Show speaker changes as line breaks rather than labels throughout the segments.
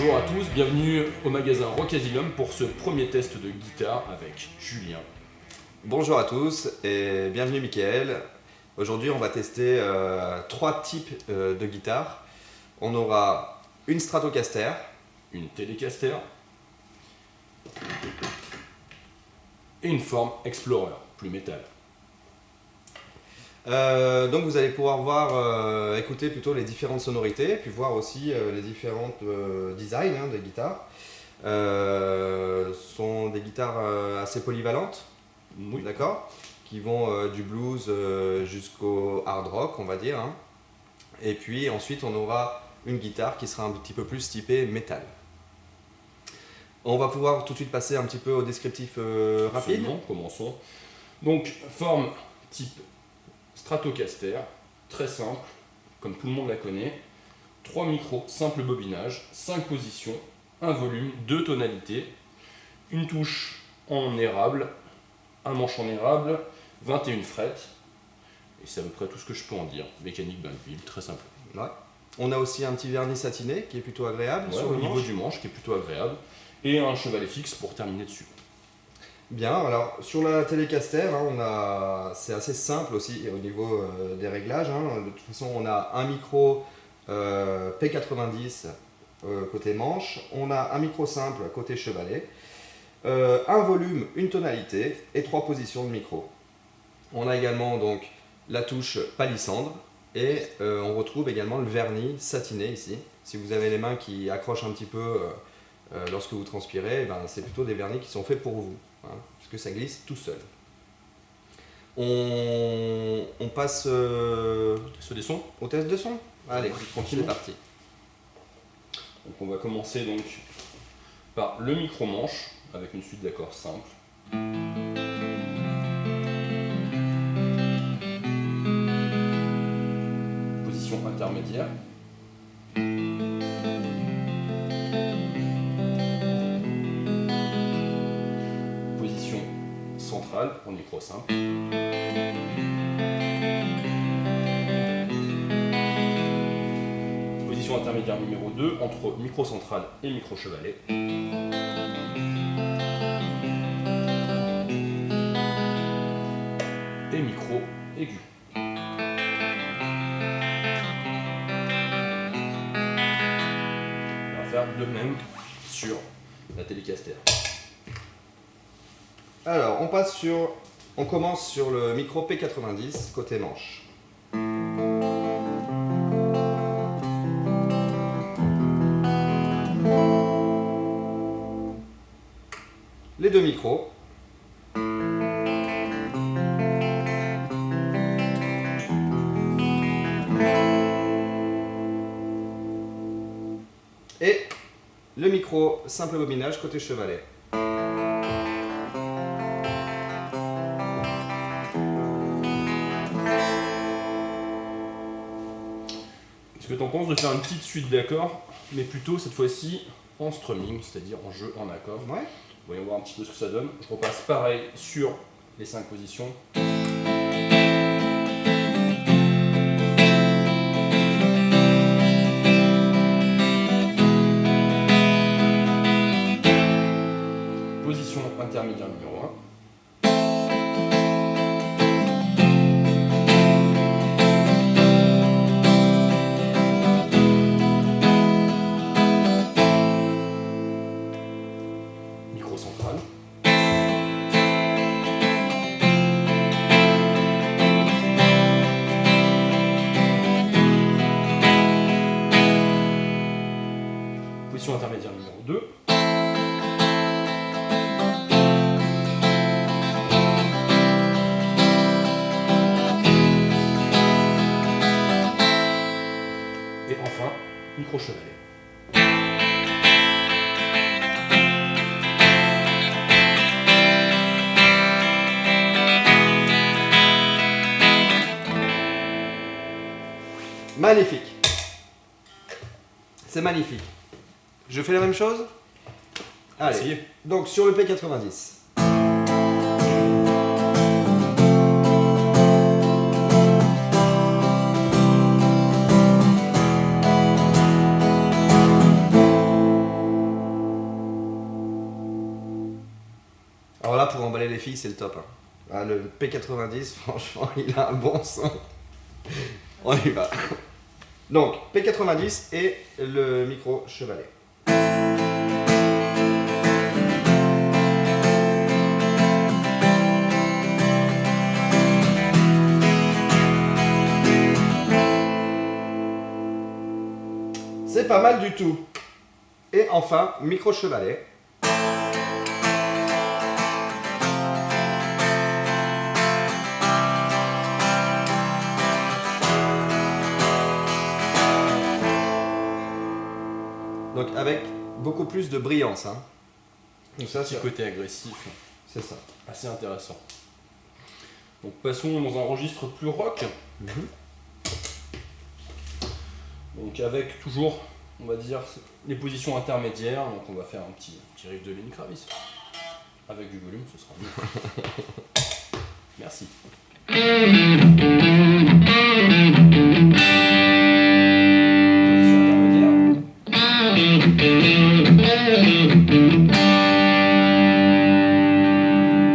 Bonjour à tous, bienvenue au magasin Rock Asylum pour ce premier test de guitare avec Julien.
Bonjour à tous et bienvenue Mickaël. Aujourd'hui on va tester trois types de guitares. On aura une Stratocaster,
Une Telecaster et une forme Explorer, plus métal.
donc vous allez pouvoir écouter plutôt les différentes sonorités, puis voir aussi les différents designs des guitares. Ce sont des guitares assez polyvalentes,
Oui.
d'accord, qui vont du blues jusqu'au hard rock, on va dire. Et puis ensuite on aura une guitare qui sera un petit peu plus typée métal. On va pouvoir tout de suite passer un petit peu au descriptif rapide.
Absolument, commençons. Donc, forme type Stratocaster, très simple, comme tout le monde la connaît. 3 micros, simple bobinage, 5 positions, un volume, 2 tonalités, une touche en érable, un manche en érable, 21 frettes, et c'est à peu près tout ce que je peux en dire. Mécanique Blainville, très simple.
Ouais. On a aussi un petit vernis satiné qui est plutôt agréable
Ouais,
sur
au
le
niveau
manche.
du manche, qui est plutôt agréable, et un chevalet fixe pour terminer dessus.
Bien, alors sur la Telecaster, c'est assez simple aussi au niveau des réglages. De toute façon, on a un micro P90 côté manche, on a un micro simple côté chevalet, un volume, une tonalité et 3 positions de micro. On a également donc la touche palissandre et on retrouve également le vernis satiné ici. Si vous avez les mains qui accrochent un petit peu lorsque vous transpirez, c'est plutôt des vernis qui sont faits pour vous, puisque ça glisse tout seul. On passe
Ce des sons.
au test de son. Allez,
Tranquillement.
c'est parti.
Donc on va commencer donc par le micro manche avec une suite d'accords simples. Position intermédiaire. Position centrale pour le micro simple. Position intermédiaire numéro 2 entre micro central et micro chevalet. Et micro aigu. On va faire de même sur la Telecaster.
Alors, on commence sur le micro P90 côté manche. Les deux micros. Et le micro simple bobinage côté chevalet.
Qu'est-ce que tu en penses de faire une petite suite d'accords, mais plutôt cette fois-ci en strumming, c'est-à-dire en jeu en accord.
Ouais.
Voyons voir un petit peu ce que ça donne. Je repasse pareil sur les 5 positions. Position intermédiaire numéro 1. Micro central. Position intermédiaire numéro 2. Et enfin, micro chevalet.
Magnifique. C'est magnifique. Je fais la même chose? Allez.
Essayez.
Donc sur le P90. filles, c'est le top. Hein. Ah, le P90, franchement, il a un bon son. On y va. Donc, P90 et le micro chevalet. C'est pas mal du tout. Et enfin, micro chevalet. Donc avec beaucoup plus de brillance. Hein.
Donc ça, c'est côté agressif.
C'est ça.
Assez intéressant. Donc passons dans un registre plus rock. Donc avec toujours, on va dire, les positions intermédiaires. Donc on va faire un petit riff de Lenny Kravitz. Avec du volume, ce sera mieux. Merci.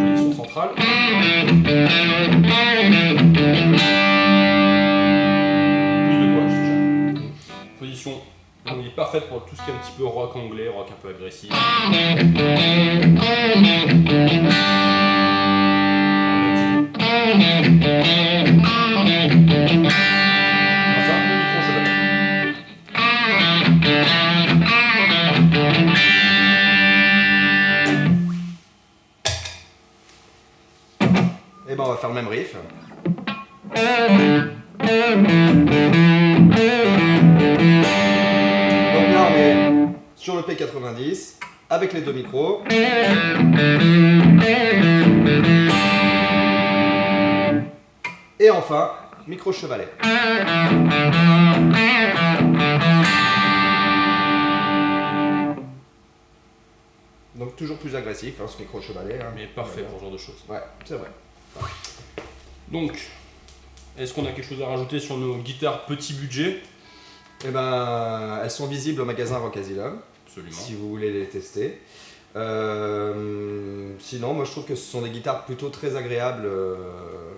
Position centrale. Plus de gauche déjà. Position parfaite pour tout ce qui est un petit peu rock anglais, rock un peu agressif. Enfin, le micro chevalet.
Et ben on va faire le même riff. Donc là on est sur le P90 avec les deux micros. Et enfin, micro chevalet. Donc toujours plus agressif, hein, ce micro chevalet. Hein.
Mais parfait pour ce genre de choses.
Ouais, c'est vrai.
Donc, est-ce qu'on a quelque chose à rajouter sur nos guitares petit budget?
Eh ben, elles sont visibles au magasin Rock Asylum,
Absolument.
si vous voulez les tester. Sinon, moi je trouve que ce sont des guitares plutôt très agréables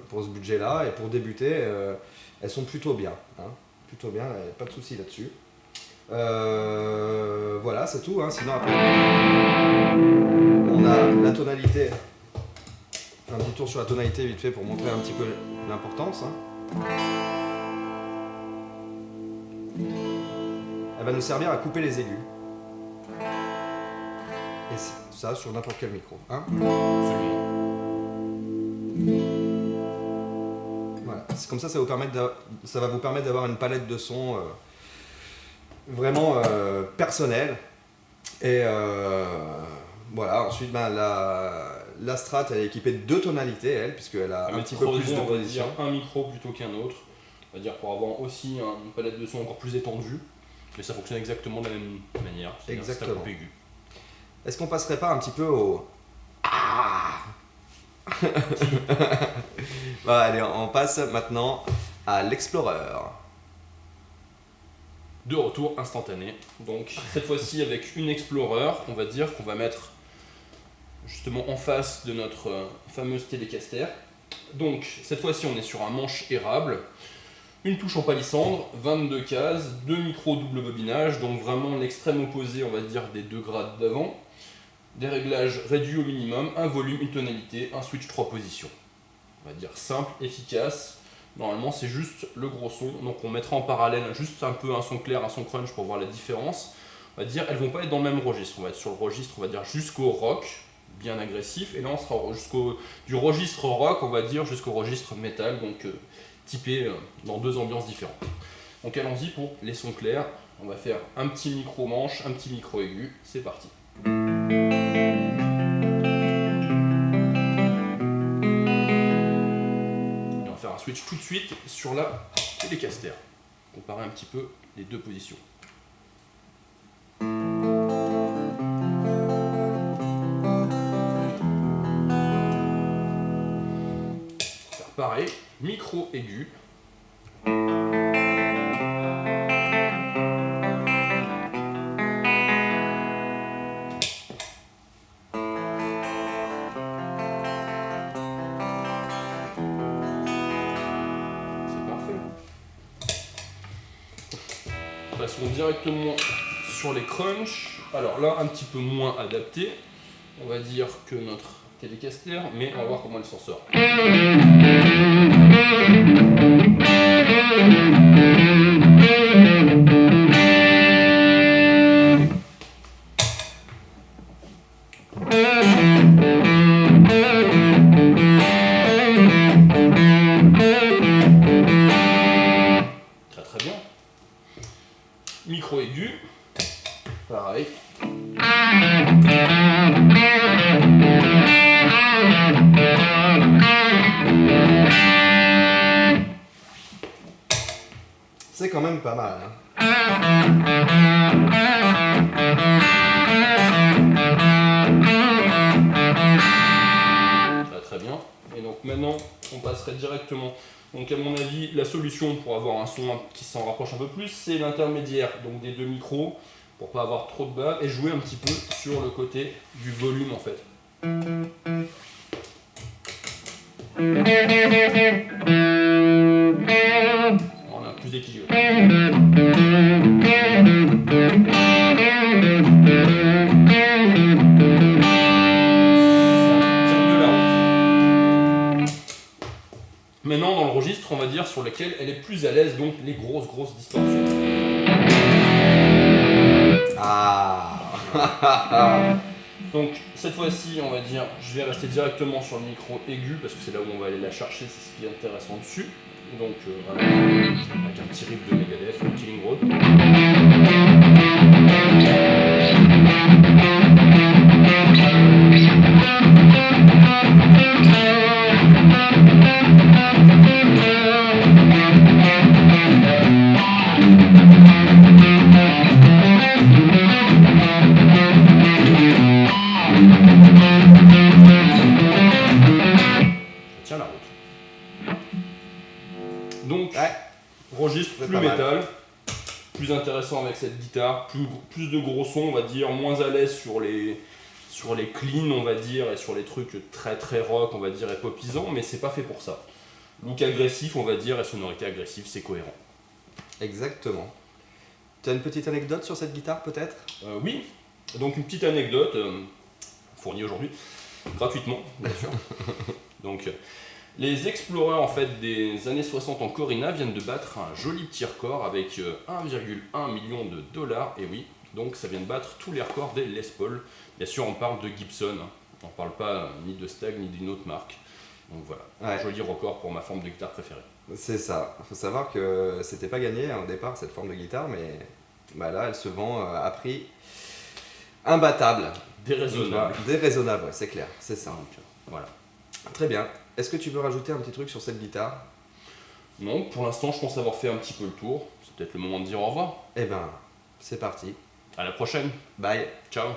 pour ce budget-là, et pour débuter, elles sont plutôt bien. Hein. Plutôt bien, pas de souci là-dessus. Voilà, c'est tout. Hein. Sinon, après, on a la tonalité. Un petit tour sur la tonalité vite fait pour montrer un petit peu l'importance. Hein. Elle va nous servir à couper les aigus. Et ça sur n'importe quel micro. Hein.
Absolument.
Voilà. C'est comme ça, ça va vous permettre d'avoir une palette de sons vraiment personnelle. Et voilà, ensuite ben, la Strat elle est équipée de 2 tonalités, elle, puisqu'elle a un petit peu plus de position.
Un micro plutôt qu'un autre. On va dire pour avoir aussi une palette de son encore plus étendue. Mais ça fonctionne exactement de la même manière.
Exactement. Est-ce qu'on passerait pas un petit peu au... Ah bon, allez, on passe maintenant à l'Explorer.
De retour instantané. Donc cette fois-ci avec une Explorer, on va dire qu'on va mettre justement en face de notre fameuse Telecaster. Donc cette fois-ci on est sur un manche érable. Une touche en palissandre, 22 cases, 2 micros double bobinage, donc vraiment l'extrême opposé, on va dire, des 2 grades d'avant. Des réglages réduits au minimum, un volume, une tonalité, un switch 3 positions. On va dire simple, efficace. Normalement, c'est juste le gros son, donc on mettra en parallèle juste un peu un son clair, un son crunch pour voir la différence. On va dire, elles vont pas être dans le même registre. On va être sur le registre, on va dire, jusqu'au rock, bien agressif, et là on sera du registre rock, on va dire, jusqu'au registre métal, donc typé dans 2 ambiances différentes. Donc allons-y pour les sons clairs. On va faire un petit micro manche, un petit micro aigu. C'est parti. Et on va faire un switch tout de suite sur la Telecaster. Comparer un petit peu les 2 positions. Faire pareil, micro aigu. passons directement sur les crunchs. Alors là, un petit peu moins adapté, on va dire, que notre Telecaster, mais on va voir comment elle s'en sort. Très bien. Micro aigu, pareil.
C'est quand même pas mal. Hein.
Très bien. Et donc maintenant, on passerait directement. Donc à mon avis, la solution pour avoir un son qui s'en rapproche un peu plus, c'est l'intermédiaire donc des deux micros, pour pas avoir trop de bas, et jouer un petit peu sur le côté du volume en fait. On a plus d'équilibre. Maintenant, dans le registre, on va dire, sur lequel elle est plus à l'aise, donc les grosses distorsions.
Ah.
Donc, cette fois-ci, on va dire, je vais rester directement sur le micro aigu, parce que c'est là où on va aller la chercher, c'est ce qui est intéressant dessus. Donc, voilà, avec un petit riff de Megadeth, le Killing Road. Donc, registre plus métal, plus intéressant avec cette guitare, plus de gros sons, on va dire, moins à l'aise sur les cleans, on va dire, et sur les trucs très rock, on va dire, et popisants, mais c'est pas fait pour ça. Look agressif, on va dire, et sonorité agressive, c'est cohérent.
Exactement. Tu as une petite anecdote sur cette guitare, peut-être?
Oui, donc une petite anecdote, fournie aujourd'hui, gratuitement, bien sûr. Donc, les Explorers en fait, des années 60 en Corina viennent de battre un joli petit record avec 1,1 million de dollars, et oui, donc ça vient de battre tous les records des Les Paul. Bien sûr, on parle de Gibson, on ne parle pas ni de Stag ni d'une autre marque. Donc voilà, un joli record pour ma forme de guitare préférée.
C'est ça, il faut savoir que c'était pas gagné au départ cette forme de guitare, mais bah là elle se vend à prix imbattable.
Déraisonnable.
Déraisonnable, ouais, c'est clair, c'est ça.
Donc, voilà.
Très bien. Est-ce que tu veux rajouter un petit truc sur cette guitare?
Non, pour l'instant je pense avoir fait un petit peu le tour. C'est peut-être le moment de dire au revoir.
Eh ben, c'est parti.
À la prochaine.
Bye.
Ciao.